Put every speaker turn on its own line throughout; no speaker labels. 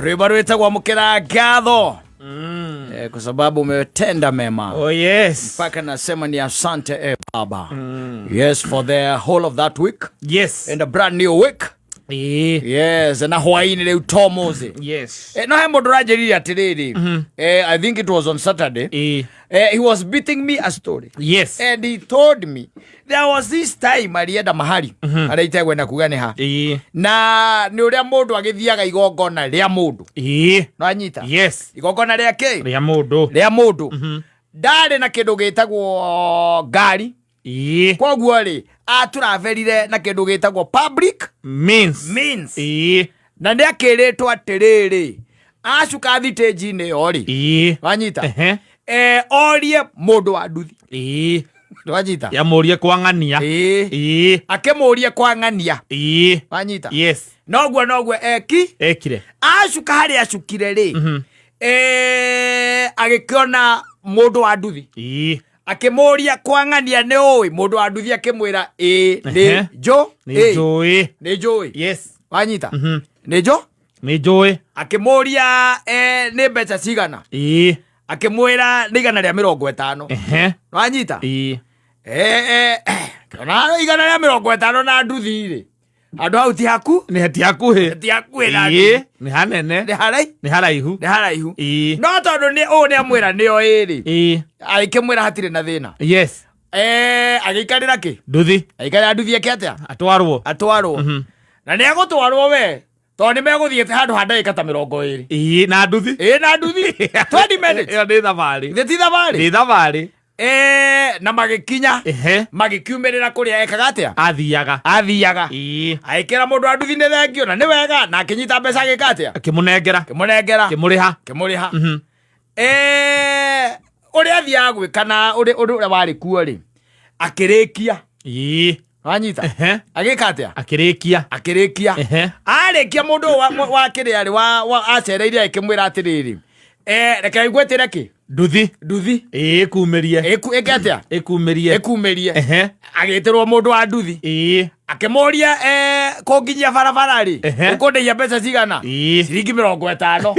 rwimbo rwitagwo mukira ngatho kwa sababu umetenda mema.
Oh yes.
Mpaka nasema ni asante Baba. Yes, for the whole of that week.
Yes.
And a brand new week. Yes, na hwaini leo tomoze.
Yes.
No hemo dorajeri atiriri. I think it was on Saturday. He was beating me a story.
Yes.
And he told me there was this time alienda mahali araitagwo na kugane ha. Na ni uria mundu agithiaga igongona ria mundu. No anyita.
Yes.
Igongona ria ke?
Ria mundu.
Ria mundu. Ndari na kindu gitagwo ngari. Koguo ri aturaverire na kindu gitagwo public
means.
Na ndi akiritwo atiriri acuka thitĩnji-inĩ yo ri wanyita orie mundu wa nduthi wanyita
yamurie kwang'ania
akimurie kwang'ania wanyita.
Yes.
Noguo ekire acuka hari acukire ri agikiona mundu wa nduthi akimuria kwang'ania ni oi mundu wa nduthi akimwira ni njui.
Yes.
Wanyita ni njui akimuria ni mbeca cigana akimwira ni igana ria 50. Wanyita kana igana ria 50 na nduthi ri andu hau ti haku
ni hatiakuhe
na
ni hanene ni haraihu no tondu ni ni amwira ni o iri aikimwira hatire na thina. Yes.
Agikarira ki
nduthi
aikarira nduthi yake atia atwarwo na ni agutwarwo we to ni meguthiete handu ha ndagika ta 20
na nduthi
20 minutes
yo ni thabari
ni
thabari
na magikinya magikiumirira kuria ekaga atia
athiaga
aikira mundu wa nduthi ni thengio na ni wega na akinyita mbeca agika atia
akimunengera
kimuriha uria athia gwika na uria wari kuo ri akirikia wanyita agika atia akirikia arikia mundu wa kiria ri wa acereire akimwira atiriri reke igwetire ki nduthi
ikumirie
atia ikumirie agitirwo mundu wa nduthi akimuria kunginyia barabara ri ukundeia mbeca cigana ciringi 50.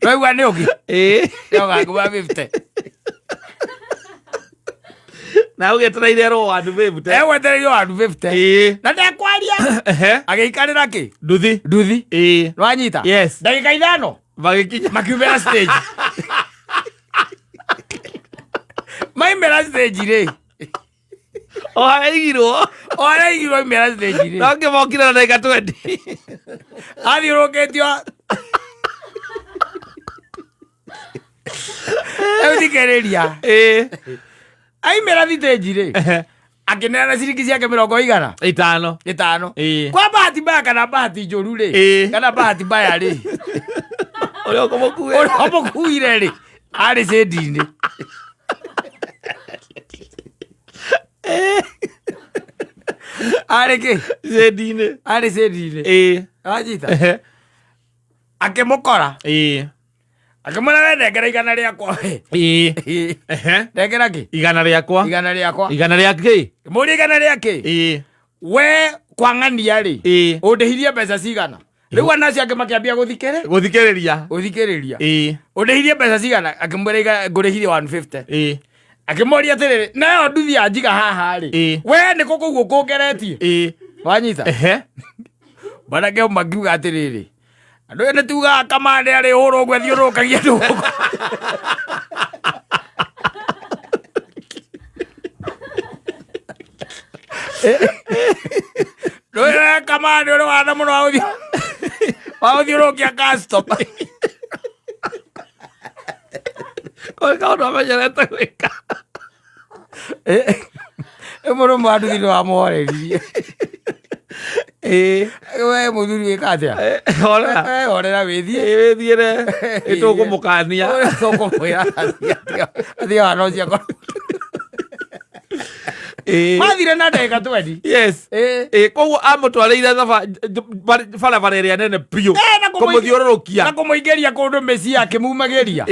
Wewe ni ogi yoga kuba 50
na ugetereire ro andu 50
wetereire andu 50 na ndekwaria agiikarira ki nduthi wanyita.
Yes.
Ndagika 5
magikinya
makiumira stage maimira stage ri
oraigirwo
imira stage ri
no ngimokire na ndagika 20
athiurukitio euthikiria aimira stage ri akinena ciringi ciake 50 kwa bahati mbaya kana bahati njuru ri kana bahati mbaya ri
uri
omukuire ri ari cendini ari ki cendini wanyita akimukora akimwira we nengera igana riakwa nengera ki
igana riake
muri igana riake we kwang'ania ri undihirie mbeca cigana riu anacio ake makiambia guthikiriria undihirie mbeca cigana akimwira ngurihirie 150 akimuria atiriri nayo nduthi anjiga haha ri we ni kuguo kungeretie wanyita barake magiuga atiriri andu ene tuga kamande ari huru gwe thiurukagia ndu Ndoya kamande uri wana muno wauthiurukia customer
kaundu amenyerete gwika
muru mwandu thini wa muhoreririe we muthuri wika atia horera withiire
itukumukania
tukumwira athia wanocia
mathire na ndagĩka 20.
Yes. Koguo amũtwarĩire barabara ĩrĩa nene biũ kũmũthiũrũrũkia
na kũmũingĩria kũndũ mĩciĩ akĩmumagĩria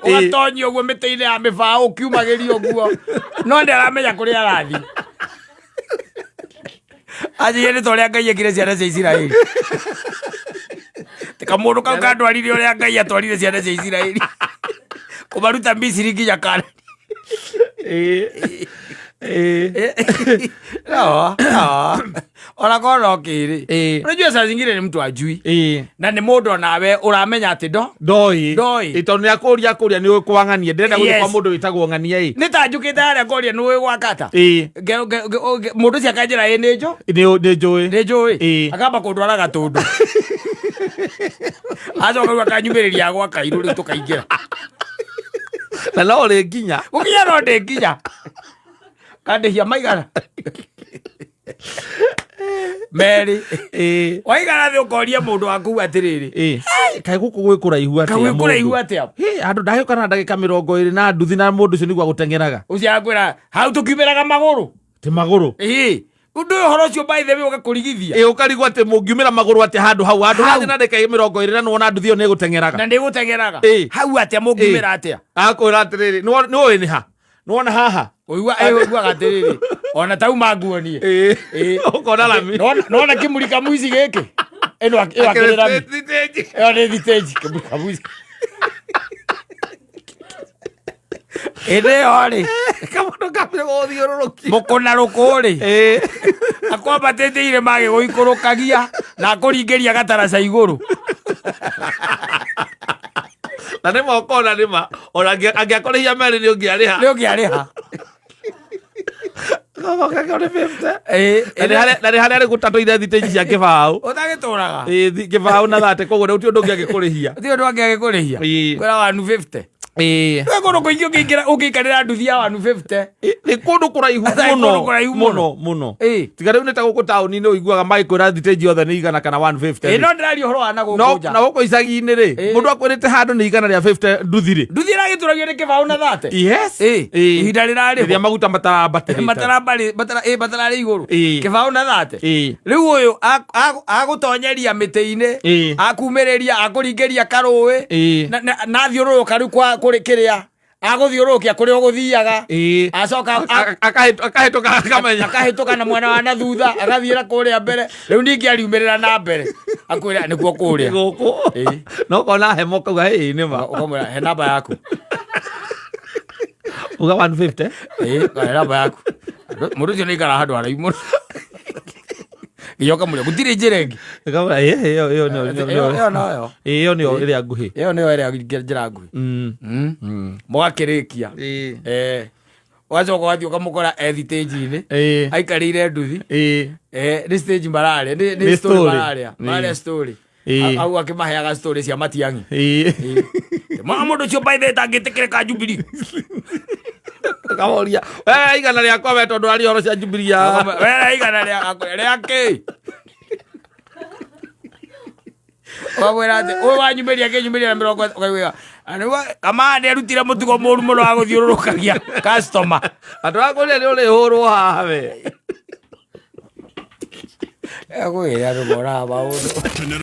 ũgatonyia ũguo mĩtĩ-inĩ ya mĩbaũ ũkiumagĩria ũguo no ndaramenya kũrĩa arathiĩ. Anjĩrĩire nĩ ta ũrĩa Ngai ekire ciana cia Isiraeli. Tika mũndũ kau kandwarire ũrĩa Ngai atwarire ciana cia Isiraeli kũmaruta Misiri nginya Kaanani. Ona korwo kĩrĩ unajua saa zingine ni mtu ajui na ni mũndũ onawe ũramenya atĩ ndoi
tondũ nĩ akũria nĩ ũĩ kwang'ania ndĩrenda gũthiĩ kwa mũndũ wĩtagwo ng'ania
nĩ ta njũkĩte harĩa kũria nĩ ũĩ gwakata mũndũ ũcio akanjĩra nĩ njũĩ akamba kũndwara Gatũndũ acoka rĩu akanyumĩrĩria gwaka irũ rĩu tũkaingĩra
na no rĩ nginya
gũkinya no ndĩ nginya kandĩhia maigana Meri waigana thĩ ũkoria mũndũ waku atĩrĩrĩ
kaĩ gũkũ gwĩ kũraihu
atĩa
andũ ndagĩũka na ndagĩka 20 na nduthi na mũndũ ũcio nĩguo agũteng'eraga
ũcio akwĩra hau tũkiumĩraga magũrũ
ti magũrũ
ũndũ ũyũ ũhoro ũcio by the way ũgakũrigithia
ũkarigwo atĩ mũngiumĩra magũrũ atĩ handũ hau andũ rathiĩ na ndagĩka 20 na nĩwona nduthi ĩyo nĩ ĩgũteng'eraga
na ndĩgũteng'eraga hau atĩa mũngiumĩra atĩa
akwĩra atĩrĩrĩ nĩ ũĩ nĩ ha nĩwona haha
ũiguaga atĩrĩrĩ ona tauma nguonie
ũkona lami
nona kĩmuri kamwici gĩkĩ ĩno akĩrĩ lami ĩyo nĩ thitĩnji kĩmuri kamwici ĩrĩyo rĩ
kamũndũ kamire gũthiũrũrũkia
mũkũna rũkũrĩ akwambatĩte irĩma agĩgũikũrũkagia na akũringĩria gataraca igũrũ
na nĩma ũkona nĩma ona angĩakũrĩhia Meri nĩ ũngĩarĩha na nĩ harĩa rĩ gũtatũire thitĩnji cia kĩbaũ
ũtagĩtũraga
kĩbaũ na thate koguo rĩu ti ũndũ ũngĩ agĩkũrĩhia
kwĩra 150 kũndũ kũingĩ ũngĩikarĩra nduthi ya 150
nĩ kũndũ kũraihu mũno tiga rĩu nĩ ta gũkũ taũni-inĩ ũiguaga magĩkwĩra thitĩnji yothe nĩ igana kana 150
no ndĩraria ũhoro wa na gũkũ
na gũkũ icagi-inĩ rĩ mũndũ akwĩrĩte handũ nĩ igana rĩa 50 nduthi rĩ
nduthi ĩragĩtũragio nĩ kĩbaũ na thate ihinda rĩrarĩ
rĩrĩa maguta
matararĩ igũrũ kĩbaũ na thate rĩu ũyũ agũtonyeria mĩtĩ-inĩ akumĩrĩria akũringĩria karũĩ na thiũrũrũka rĩu kũrĩ kĩrĩa agũthiũrũrũkia kũrĩa ũgũthiaga acoka akahĩtũka na mwena wa na thutha agathiĩra kũrĩa mbere rĩu ningĩ ariumĩrĩra na mbere akwĩra nĩkuo kũrĩa
no kona hemo kauga nĩma
ũkamwĩra he namba yaku
uga 150
he namba yaku mũndũ ũcio nĩ ikara handũ haraihu mũno gĩoka mũrĩa gũtirĩ njĩra ĩngĩ
ĩyo nĩyo ĩrĩa nguhĩ
njĩra nguhĩ mũgakĩrĩkia ũgacoka ũgathiĩ ũkamũkora thitĩnji-inĩ aikarĩire nduthi nĩ stage mararĩa nĩ story mararĩa story au akĩmaheaga story cia Matiang'i mũndũ ũcio by the way tangĩtĩkĩrĩka Jubilee
kamoria igana rĩakwa we tondũ arĩ horo cia Jubilee
igana rĩakĩ wagwĩra atĩ ũyũ wanyumĩria akĩnyumĩria na 40 ũkaigua kama nĩ arutire mũtugo mũru mũno wa gũthiũrũrũkagia customer
andũ akũrĩa nĩ ũrĩhũrwo haha we
egwĩra andũ moraga maũndũ